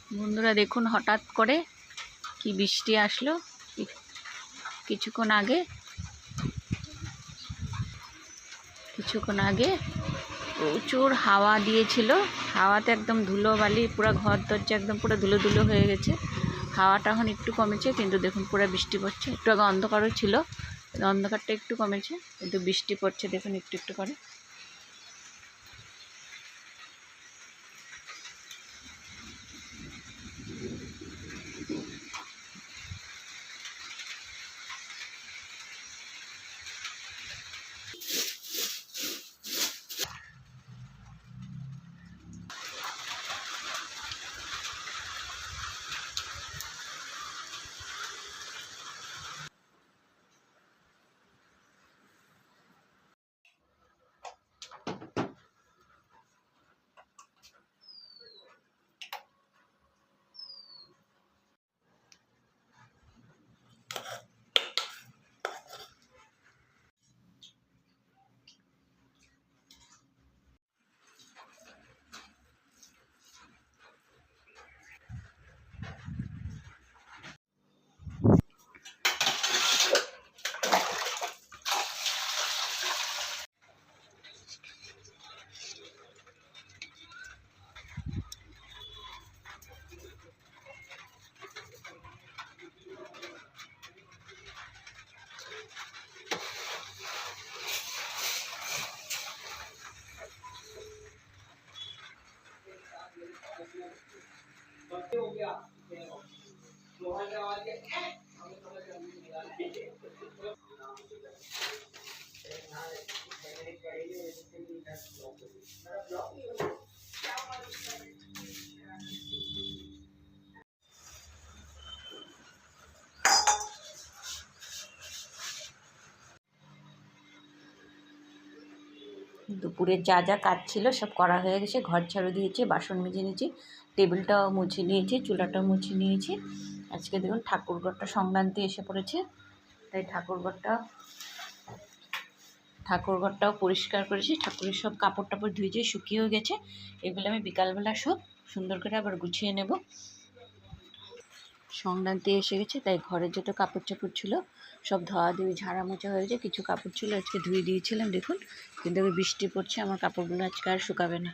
বন্ধুরা দেখুন হঠাৎ করে কি বৃষ্টি আসলো কিছুক্ষণ আগে প্রচুর হাওয়া দিয়েছিল। হাওয়াতে একদম ধুলো বালি পুরো ঘর দরজা একদম পুরো ধুলো ধুলো হয়ে গেছে। হাওয়াটা এখন একটু কমেছে, কিন্তু দেখুন পুরো বৃষ্টি পড়ছে। একটু আগে অন্ধকারও ছিল, অন্ধকারটা একটু কমেছে, কিন্তু বৃষ্টি পড়ছে দেখুন একটু একটু করে। দুপুরের যা যা কাজ ছিল সব করা হয়ে গেছে। ঘর ঝাড়ু দিয়েছি, বাসন মেজে নিয়েছি, টেবিলটাও মুছে নিয়েছি, চুলাটাও মুছে নিয়েছি। আজকে দেখুন ঠাকুরঘরটা সংক্রান্তি এসে পড়েছে, তাই ঠাকুরঘরটাও পরিষ্কার করেছি। ঠাকুরের সব কাপড় টাপড় ধুয়েছে, শুকিয়েও গেছে। এগুলো আমি বিকালবেলা সব সুন্দর করে আবার গুছিয়ে নেব। সংক্রান্তি এসে গেছে, তাই ঘরের যত কাপড় চাপড় ছিল সব ধোয়া ধুয়ে ঝাড়া মোছা হয়েছে। কিছু কাপড় ছিল আজকে ধুয়ে দিয়েছিলাম দেখুন, কিন্তু বৃষ্টি পড়ছে, আমার কাপড়গুলো আজকে আর শুকাবে না।